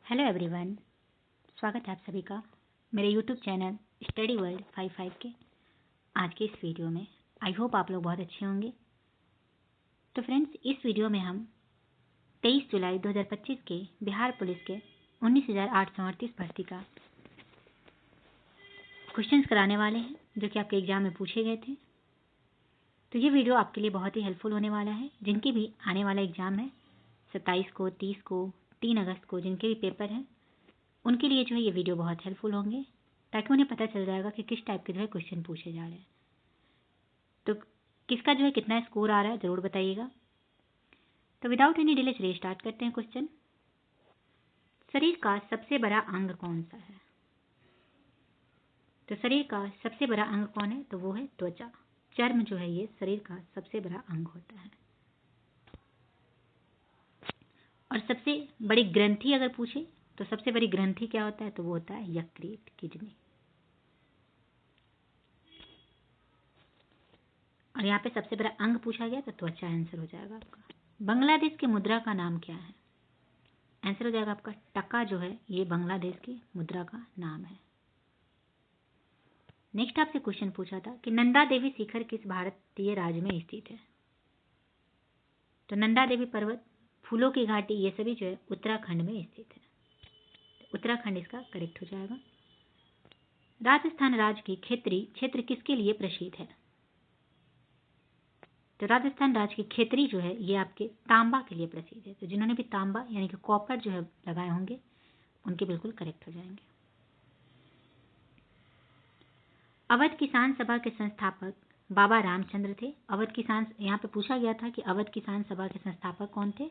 Hello everyone, स्वागत है आप सभी का मेरे यूट्यूब चैनल स्टडी वर्ल्ड 55 के आज के इस वीडियो में। आई होप आप लोग बहुत अच्छे होंगे। तो फ्रेंड्स, इस वीडियो में हम 23 जुलाई 2025 के बिहार पुलिस के 19,838 भर्ती का क्वेश्चंस कराने वाले हैं जो कि आपके एग्जाम में पूछे गए थे। तो ये वीडियो आपके लिए बहुत ही हेल्पफुल होने वाला है। जिनके भी आने वाला एग्जाम है 27 को, 30 को, 3 अगस्त को, जिनके भी पेपर हैं उनके लिए जो है ये वीडियो बहुत हेल्पफुल होंगे, ताकि उन्हें पता चल जाएगा कि किस टाइप के जो है क्वेश्चन पूछे जा रहे हैं। तो किसका जो है कितना स्कोर आ रहा है ज़रूर बताइएगा। तो विदाउट एनी डिले चलिए स्टार्ट करते हैं क्वेश्चन। शरीर का सबसे बड़ा अंग कौन सा है? तो शरीर का सबसे बड़ा अंग कौन है? तो वो है त्वचा। चर्म जो है ये शरीर का सबसे बड़ा अंग होता है। और सबसे बड़ी ग्रंथि अगर पूछे तो सबसे बड़ी ग्रंथि क्या होता है? तो वो होता है यकृत, किडनी। और यहाँ पे सबसे बड़ा अंग पूछा गया तो त्वचा आंसर हो जाएगा आपका। बांग्लादेश की मुद्रा का नाम क्या है? आंसर हो जाएगा आपका टका जो है ये बांग्लादेश की मुद्रा का नाम है। नेक्स्ट आपसे क्वेश्चन पूछा था कि नंदा देवी शिखर किस भारतीय राज्य में स्थित है? तो नंदा देवी पर्वत, फूलों की घाटी, ये सभी जो है उत्तराखंड में स्थित है। तो उत्तराखंड इसका करेक्ट हो जाएगा। राजस्थान राज्य की खेतरी क्षेत्र किसके लिए प्रसिद्ध है? तो राजस्थान राज्य की खेतरी जो है ये आपके तांबा के लिए प्रसिद्ध है। तो जिन्होंने भी तांबा यानी कि कॉपर जो है लगाए होंगे उनके बिल्कुल करेक्ट हो जाएंगे। अवध किसान सभा के संस्थापक बाबा रामचंद्र थे। अवध किसान, यहाँ पे पूछा गया था कि अवध किसान सभा के संस्थापक कौन थे?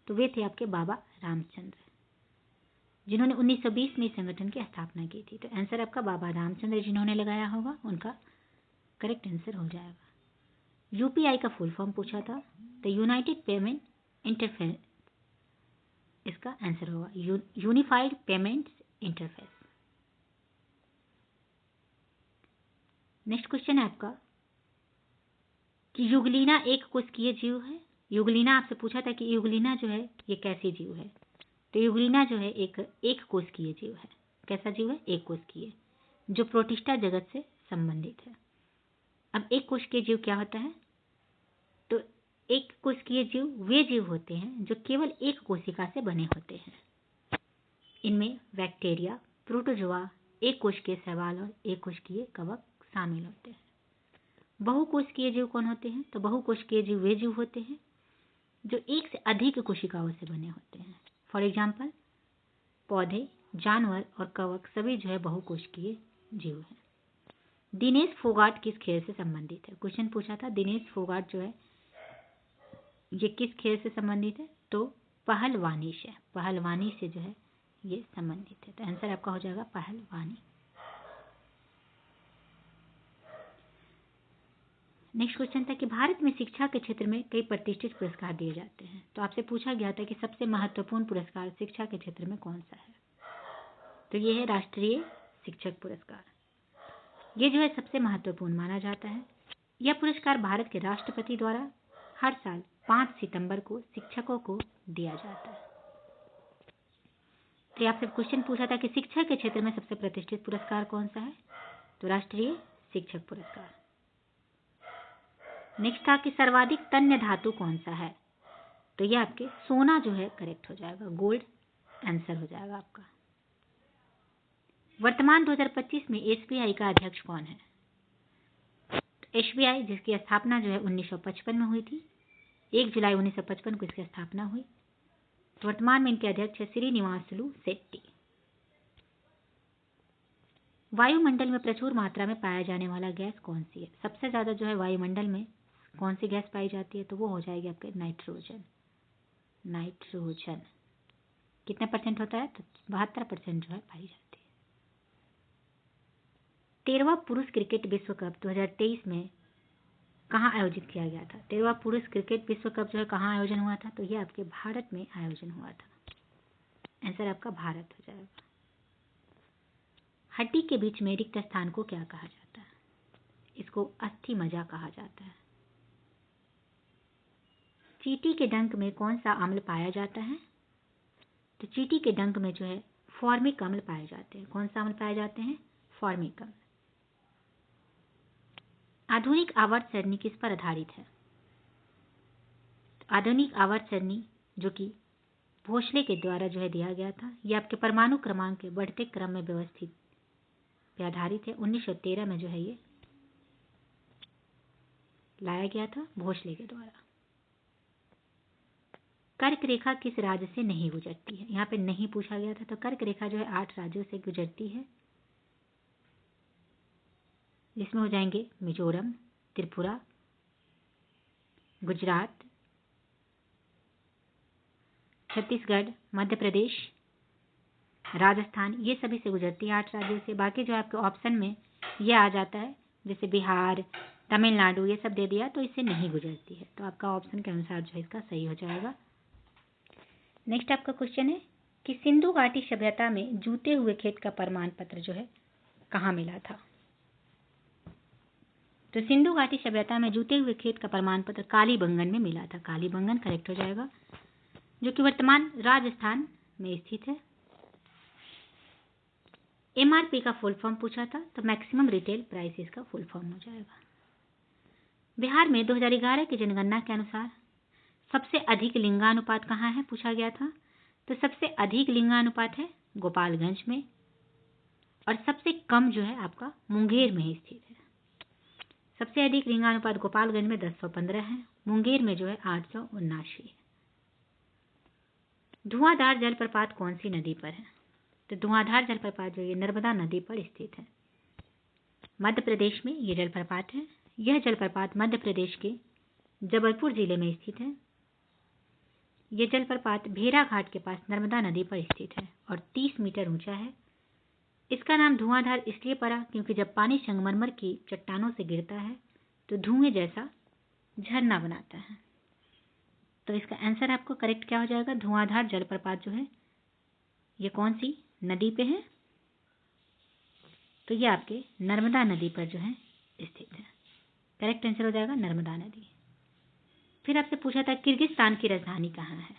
तो वे थे आपके बाबा रामचंद्र, जिन्होंने 1920 में इस संगठन की स्थापना की थी। तो आंसर आपका बाबा रामचंद्र जिन्होंने लगाया होगा उनका करेक्ट आंसर हो जाएगा। यूपीआई का फुल फॉर्म पूछा था तो यूनाइटेड पेमेंट इंटरफेस, इसका आंसर होगा unified payments interface. Next question है आपका कि युगलीना एक कोशिकीय जीव है। युगलीना आपसे पूछा था कि युगलीना जो है ये कैसी जीव है? तो युगलीना जो है एक कोशिकीय जीव है। कैसा जीव है? एक कोशिकीय, जो प्रोटिस्टा जगत से संबंधित है। अब एक कोशिकीय जीव क्या होता है? तो एक कोशिकीय जीव वे जीव होते हैं जो केवल एक कोशिका से बने होते हैं। इनमें बैक्टीरिया, प्रोटोजोआ, एक कोशिकीय शैवाल और एक कोशिकीय कवक शामिल होते हैं। बहुकोशिकीय जीव कौन होते हैं? तो बहुकोशिकीय जीव वे जीव होते हैं जो एक से अधिक कोशिकाओं से बने होते हैं। फॉर एग्जाम्पल पौधे, जानवर और कवक सभी जो है बहुकोशिकीय जीव हैं। दिनेश फोगाट किस खेल से संबंधित है? क्वेश्चन पूछा था दिनेश फोगाट जो है ये किस खेल से संबंधित है? तो पहलवानी से, पहलवानी से जो है ये संबंधित है। तो आंसर आपका हो जाएगा पहलवानी। नेक्स्ट क्वेश्चन था कि भारत में शिक्षा के क्षेत्र में कई प्रतिष्ठित पुरस्कार दिए जाते हैं। तो आपसे पूछा गया था कि सबसे महत्वपूर्ण पुरस्कार शिक्षा के क्षेत्र में कौन सा है? तो ये है राष्ट्रीय शिक्षक पुरस्कार। ये जो है सबसे महत्वपूर्ण माना जाता है। यह पुरस्कार भारत के राष्ट्रपति द्वारा हर साल 5 सितंबर को शिक्षकों को दिया जाता है। तो आपसे क्वेश्चन पूछा था कि शिक्षा के क्षेत्र में सबसे प्रतिष्ठित पुरस्कार कौन सा है? तो राष्ट्रीय शिक्षक पुरस्कार। नेक्स्ट था कि सर्वाधिक तन्य धातु कौन सा है? तो ये आपके सोना जो है करेक्ट हो जाएगा, गोल्ड आंसर हो जाएगा आपका। वर्तमान 2025 में एसबीआई का अध्यक्ष कौन है? एसबीआई जिसकी स्थापना जो है 1955 में हुई थी, 1 जुलाई 1955 को इसकी स्थापना हुई। तो वर्तमान में इनके अध्यक्ष है श्रीनिवासलू शेट्टी। वायुमंडल में प्रचुर मात्रा में पाया जाने वाला गैस कौन सी है? सबसे ज्यादा जो है वायुमंडल में कौन सी गैस पाई जाती है? तो वो हो जाएगी आपके नाइट्रोजन। नाइट्रोजन कितने परसेंट होता है? तो 72% जो है पाई जाती है। 13वां पुरुष क्रिकेट विश्व कप 2023 में कहाँ आयोजित किया गया था? 13वां पुरुष क्रिकेट विश्व कप जो है कहाँ आयोजन हुआ था? तो ये आपके भारत में आयोजन हुआ था। आंसर आपका भारत हो जाएगा। हड्डी के बीच में रिक्त स्थान को क्या कहा जाता है? इसको अस्थि मज्जा कहा जाता है। चींटी के डंक में कौन सा अम्ल पाया जाता है? तो चींटी के डंक में जो है फॉर्मिक अम्ल पाए जाते हैं। कौन सा अम्ल पाए जाते हैं? फॉर्मिक अम्ल। आधुनिक आवर्त सरणी किस पर आधारित है? आधुनिक आवर्त सरणी जो कि भोसले के द्वारा जो है दिया गया था, यह आपके परमाणु क्रमांक के बढ़ते क्रम में व्यवस्थित पे आधारित है। 1913 में जो है ये लाया गया था भोसले के द्वारा। कर्क रेखा किस राज्य से नहीं गुजरती है? यहाँ पे नहीं पूछा गया था, तो कर्क रेखा जो है 8 राज्यों से गुजरती है, जिसमें हो जाएंगे मिजोरम, त्रिपुरा, गुजरात, छत्तीसगढ़, मध्य प्रदेश, राजस्थान, ये सभी से गुजरती है 8 राज्यों से। बाकी जो आपके ऑप्शन में ये आ जाता है, जैसे बिहार, तमिलनाडु, ये सब दे दिया तो इससे नहीं गुजरती है, तो आपका ऑप्शन के अनुसार जो है इसका सही हो जाएगा। नेक्स्ट आपका क्वेश्चन है कि सिंधु घाटी सभ्यता में जूते हुए खेत का प्रमाण पत्र जो है कहाँ मिला था? तो सिंधु घाटी सभ्यता में जूते हुए खेत का प्रमाण पत्र कालीबंगन में मिला था। कालीबंगन करेक्ट हो जाएगा, जो कि वर्तमान राजस्थान में स्थित है। एमआरपी का फुल फॉर्म पूछा था, तो मैक्सिमम रिटेल प्राइस इसका फुल फॉर्म हो जाएगा। बिहार में 2011 की जनगणना के अनुसार सबसे अधिक लिंगानुपात कहाँ है पूछा गया था, तो सबसे अधिक लिंगानुपात है गोपालगंज में, और सबसे कम जो है आपका मुंगेर में स्थित है। सबसे अधिक लिंगानुपात गोपालगंज में 1015 है, मुंगेर में जो है 879 है। धुआंधार जलप्रपात कौन सी नदी पर है? तो धुआंधार जलप्रपात जो ये नर्मदा नदी पर स्थित है, मध्य प्रदेश में ये जलप्रपात है। यह जलप्रपात मध्य प्रदेश के जबलपुर जिले में स्थित है। यह जलप्रपात भेरा घाट के पास नर्मदा नदी पर स्थित है और 30 मीटर ऊंचा है। इसका नाम धुआंधार इसलिए पड़ा क्योंकि जब पानी संगमरमर की चट्टानों से गिरता है तो धुएं जैसा झरना बनाता है। तो इसका आंसर आपको करेक्ट क्या हो जाएगा? धुआंधार जलप्रपात जो है ये कौन सी नदी पे है? तो ये आपके नर्मदा नदी पर जो है स्थित है। करेक्ट आंसर हो जाएगा नर्मदा नदी। फिर आपसे पूछा था किर्गिस्तान की राजधानी कहाँ है?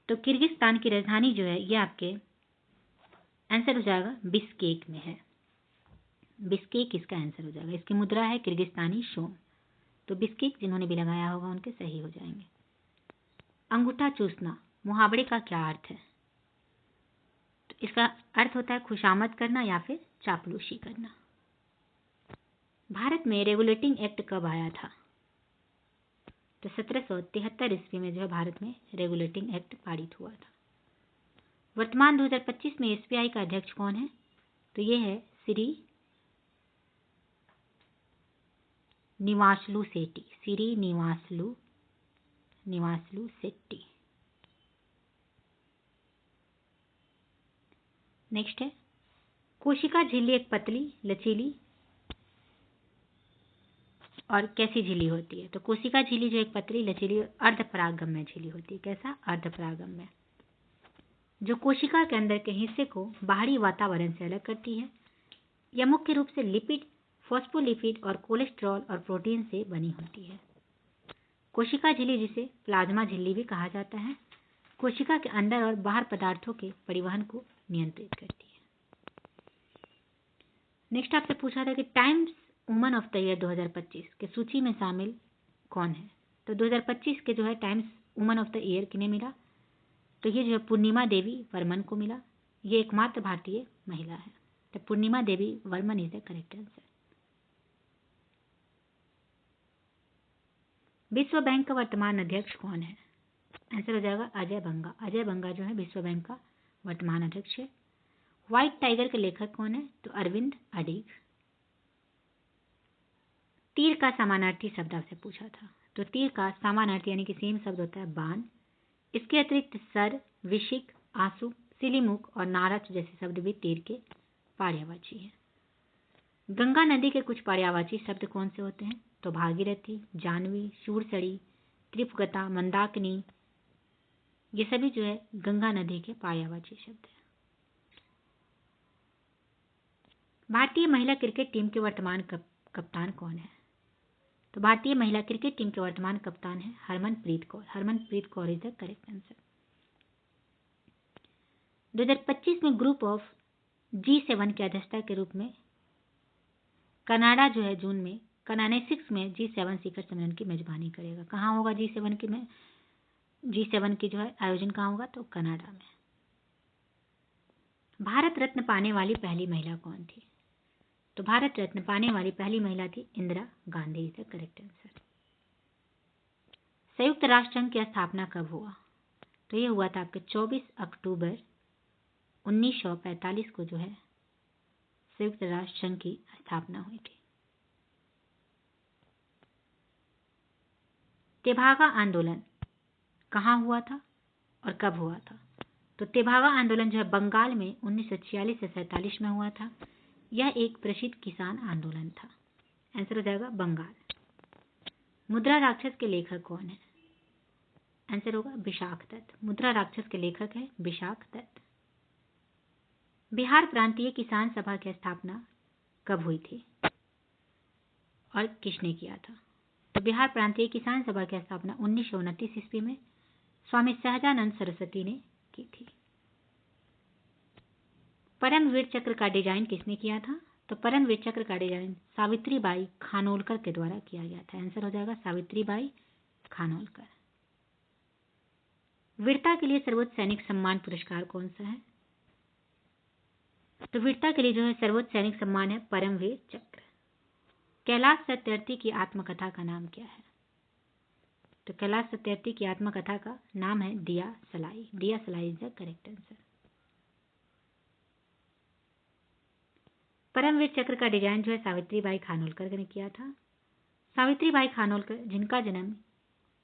तो किर्गिस्तान की राजधानी जो है ये आपके आंसर हो जाएगा बिश्केक में है। बिश्केक इसका आंसर हो जाएगा। इसकी मुद्रा है किर्गिस्तानी सोम, तो बिश्केक जिन्होंने भी लगाया होगा उनके सही हो जाएंगे। अंगूठा चूसना मुहावरे का क्या अर्थ है? तो इसका अर्थ होता है खुशामद करना या फिर चापलूसी करना। भारत में रेगुलेटिंग एक्ट कब आया था? तो 1773 ईस्वी में जो है भारत में रेगुलेटिंग एक्ट पारित हुआ था। वर्तमान 2025 में एसबीआई का अध्यक्ष कौन है? तो ये है श्री निवासलू सेठी। श्री निवासलू सेठी। नेक्स्ट है कोशिका झिल्ली एक पतली, लचीली और कैसी झिल्ली होती है? तो कोशिका झिल्ली जो एक पतली, लचीली और अर्धपरागम्य झिल्ली होती है। कैसा? अर्धपरागम्य, जो कोशिका के अंदर के हिस्से को बाहरी वातावरण से अलग करती है। यह मुख्य रूप से लिपिड, फॉस्फोलिपिड और कोलेस्ट्रॉल और प्रोटीन से बनी होती है। कोशिका झिल्ली, जिसे प्लाज्मा झिल्ली भी कहा जाता है, कोशिका के अंदर और बाहर पदार्थों के परिवहन को नियंत्रित करती है। नेक्स्ट आपसे पूछा था कि times woman of the year 2025 के सूची में शामिल कौन है? तो 2025 के जो है times woman of the year किन्हें मिला? तो ये जो है पूर्णिमा देवी वर्मन को मिला। ये एकमात्र भारतीय महिला है। तो Purnima Devi Barman is the correct answer. विश्व बैंक का वर्तमान अध्यक्ष कौन है? आंसर हो जाएगा अजय बंगा। अजय बंगा जो है विश्व बैंक का वर्तमान अध्यक्ष है। व्हाइट टाइगर के लेखक कौन है? तो अरविंद अडीग। तीर का समानार्थी शब्द आपसे पूछा था, तो तीर का समानार्थी यानी कि सेम शब्द होता है बाण। इसके अतिरिक्त सर, विशिक, आंसू, सिलीमुख और नारच जैसे शब्द भी तीर के पर्यायवाची हैं। गंगा नदी के कुछ पर्यायवाची शब्द कौन से होते हैं? तो भागीरथी, जाह्नवी, शूरसड़ी, त्रिपगता, मंदाकिनी, ये सभी जो है गंगा नदी के पर्यायवाची शब्द हैं। भारतीय महिला क्रिकेट टीम के वर्तमान कप्तान कौन है? तो भारतीय महिला क्रिकेट टीम के वर्तमान कप्तान है Harmanpreet Kaur. Harmanpreet Kaur is the correct answer. 2025 में ग्रुप ऑफ G7 के अध्यक्षता के रूप में कनाडा जो है जून में कनानेसिक्स में G7 शिखर सम्मेलन की मेजबानी करेगा। कहाँ होगा G7 की जो है आयोजन कहाँ होगा? तो कनाडा में। भारत रत्न पाने वाली पहली महिला कौन थी? तो भारत रत्न पाने वाली पहली महिला थी Indira Gandhi is the correct answer. संयुक्त राष्ट्र संघ की स्थापना कब हुआ? तो ये हुआ था आपके 24 अक्टूबर 1945 को जो है संयुक्त राष्ट्र संघ की स्थापना हुई थी। तेभागा आंदोलन कहाँ हुआ था और कब हुआ था? तो तेभागा आंदोलन जो है बंगाल में 1946 से 47 में हुआ था। यह एक प्रसिद्ध किसान आंदोलन था। आंसर हो जाएगा बंगाल। मुद्रा राक्षस के लेखक कौन है? आंसर होगा विशाख दत्त। मुद्रा राक्षस के लेखक है विशाख दत्त। बिहार प्रांतीय किसान सभा की स्थापना कब हुई थी और किसने किया था? तो बिहार प्रांतीय किसान सभा की स्थापना 1929 ईस्वी में स्वामी सहजानंद सरस्वती ने की थी। परमवीर चक्र का डिजाइन किसने किया था? तो परमवीर चक्र का डिजाइन सावित्रीबाई खानोलकर के द्वारा किया गया था। आंसर हो जाएगा सावित्रीबाई खानोलकर। वीरता के लिए सर्वोच्च सैनिक सम्मान पुरस्कार कौन सा है? तो वीरता के लिए जो है सर्वोच्च सैनिक सम्मान है परमवीर चक्र। कैलाश सत्यार्थी की आत्मकथा का नाम क्या है? तो कैलाश सत्यार्थी की आत्मकथा का नाम है दिया सलाई। दिया सलाई is the correct answer. Paramvir Chakra का डिजाइन जो है सावित्रीबाई खानोलकर ने किया था। सावित्रीबाई खानोलकर जिनका जन्म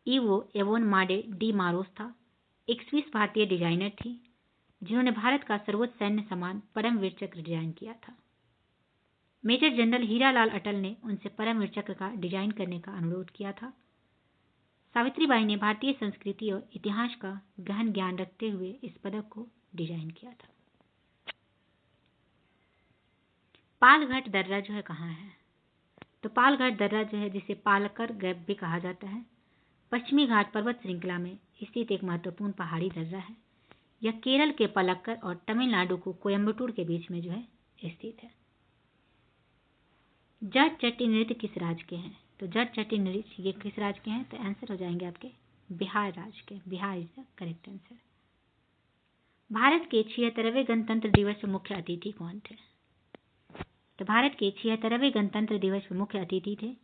ईवो एवोन माडे डी मारोस था, एक स्विस भारतीय डिजाइनर थी जिन्होंने भारत का सर्वोच्च सैन्य सम्मान परमवीर चक्र डिजाइन किया था। मेजर जनरल हीरालाल अटल ने उनसे परमवीर चक्र का डिजाइन करने का अनुरोध किया था। सावित्रीबाई ने भारतीय संस्कृति और इतिहास का गहन ज्ञान रखते हुए इस पदक को डिजाइन किया था। पालघाट दर्रा जो है कहाँ है? तो पालघाट दर्रा जो है जिसे पालकर गैप भी कहा जाता है, पश्चिमी घाट पर्वत श्रृंखला में स्थित एक महत्वपूर्ण पहाड़ी दर्रा है। यह केरल के पलक्कड़ और तमिलनाडु को कोयम्बटूर के बीच में जो है स्थित है। जट जटिन नृत्य किस राज्य के हैं? तो जट जटिन नृत्य ये किस राज्य के हैं? तो आंसर हो जाएंगे आपके बिहार राज्य के। Bihar is the correct answer. Bharat के 76वें गणतंत्र दिवस के मुख्य अतिथि कौन थे? तो भारत के 76वें गणतंत्र दिवस के मुख्य अतिथि थे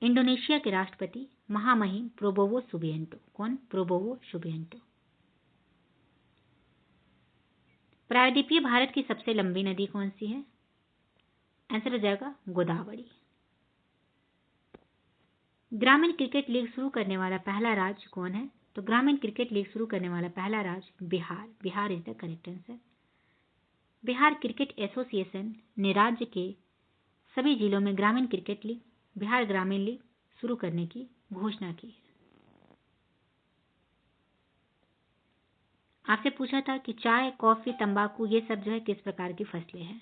इंडोनेशिया के राष्ट्रपति महामहिम प्रोबोवो सुबिएंटो। कौन? प्रोबोवो सुबिएंटो। प्रायद्वीपीय भारत की सबसे लंबी नदी कौन सी है? आंसर हो जाएगा गोदावरी। ग्रामीण क्रिकेट लीग शुरू करने वाला पहला राज्य कौन है? तो ग्रामीण क्रिकेट लीग शुरू करने वाला पहला राज्य Bihar. Bihar is the correct answer. Bihar cricket association ने राज्य के सभी जिलों में ग्रामीण क्रिकेट लीग, बिहार ग्रामीण लीग शुरू करने की घोषणा की है। आपसे पूछा था कि चाय, कॉफी, तंबाकू ये सब जो है किस प्रकार की फसलें हैं?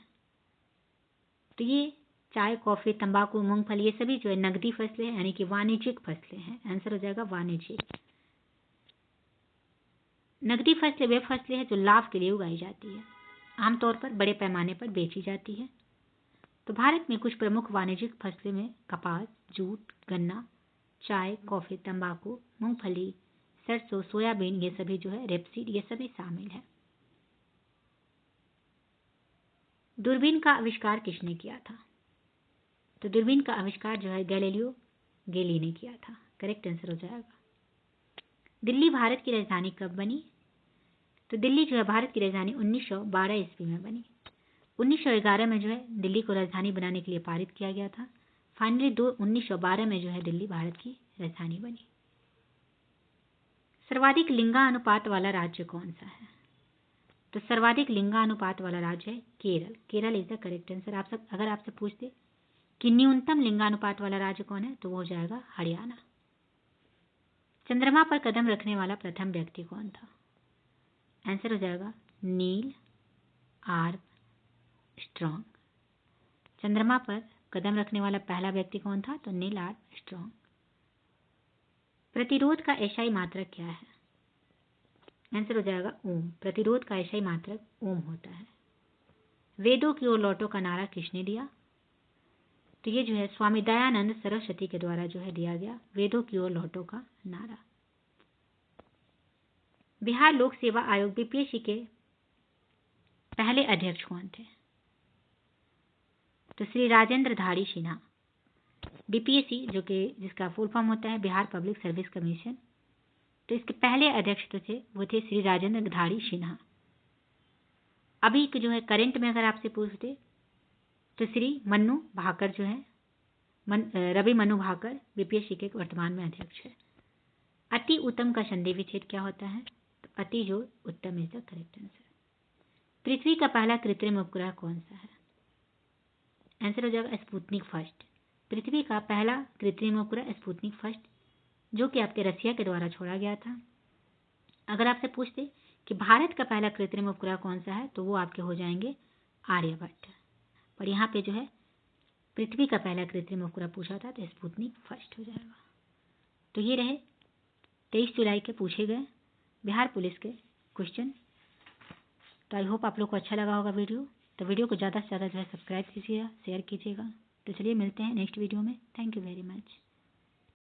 तो ये चाय, कॉफी, तंबाकू, मूंगफली ये सभी जो है नगदी फसलें हैं, यानी कि वाणिज्यिक फसलें हैं। आंसर हो जाएगा वाणिज्यिक। नगदी फसलें वे फसलें हैं जो लाभ के लिए उगाई जाती है, आमतौर पर बड़े पैमाने पर बेची जाती है। तो भारत में कुछ प्रमुख वाणिज्यिक फसलें में कपास, जूट, गन्ना, चाय, कॉफी, तंबाकू, मूंगफली, सरसों, सोयाबीन ये सभी जो है रेपसीड ये सभी शामिल है। दूरबीन का आविष्कार किसने किया था? तो दूरबीन का आविष्कार जो है गैलीलियो गैली ने किया था। करेक्ट आंसर हो जाएगा। दिल्ली भारत की राजधानी कब बनी? तो दिल्ली जो है भारत की राजधानी 1912 ईस्वी में बनी। 1911 में जो है दिल्ली को राजधानी बनाने के लिए पारित किया गया था। फाइनली 1912 में जो है दिल्ली भारत की राजधानी बनी। सर्वाधिक लिंगानुपात वाला राज्य कौन सा है? तो सर्वाधिक लिंगानुपात वाला राज्य है Kerala. Kerala is the correct answer. आप सब अगर आपसे पूछते कि न्यूनतम लिंगानुपात वाला राज्य कौन है तो वो हो जाएगा हरियाणा। चंद्रमा पर कदम रखने वाला प्रथम व्यक्ति कौन था? आंसर हो जाएगा नील आर्मस्ट्रॉन्ग। चंद्रमा पर कदम रखने वाला पहला व्यक्ति कौन था? तो नील आर्मस्ट्रांग। प्रतिरोध का एसआई मात्रक क्या है? आंसर हो जाएगा ओम। प्रतिरोध का एसआई मात्रक ओम होता है। वेदों की ओर लौटो का नारा किसने दिया? तो ये जो है स्वामी दयानंद सरस्वती के द्वारा जो है दिया गया वेदों की ओर लौटो का नारा। बिहार लोक सेवा आयोग बीपीएससी के पहले अध्यक्ष कौन थे? तो श्री राजेंद्र धारी सिन्हा। बीपीएससी जो कि जिसका फुल फॉर्म होता है बिहार पब्लिक सर्विस कमीशन, तो इसके पहले अध्यक्ष जो थे वो थे श्री राजेंद्र धारी सिन्हा। अभी के जो है करंट में अगर आपसे पूछते तो श्री मन्नू भाकर जो है रवि मनु भाकर बीपीएससी के वर्तमान में अध्यक्ष है। अति उत्तम का संधि विच्छेद क्या होता है? तो अति जो उत्तम इज द करेक्ट आंसर। पृथ्वी का पहला कृत्रिम उपग्रह कौन सा है? आंसर हो जाएगा स्पुतनिक फर्स्ट। पृथ्वी का पहला कृत्रिम उपग्रह स्पुतनिक फर्स्ट, जो कि आपके रसिया के द्वारा छोड़ा गया था। अगर आपसे पूछते कि भारत का पहला कृत्रिम उपग्रह कौन सा है, तो वो आपके हो जाएंगे आर्यभट्ट। पर यहाँ पे जो है पृथ्वी का पहला कृत्रिम उपग्रह पूछा था, तो स्पुतनिक फर्स्ट हो जाएगा। तो ये रहे 23 जुलाई के पूछे गए बिहार पुलिस के क्वेश्चन। तो आई होप आप लोग को अच्छा लगा होगा वीडियो। तो वीडियो को ज़्यादा से ज़्यादा जो है सब्सक्राइब कीजिएगा, शेयर कीजिएगा। तो चलिए मिलते हैं नेक्स्ट वीडियो में। Thank you very much.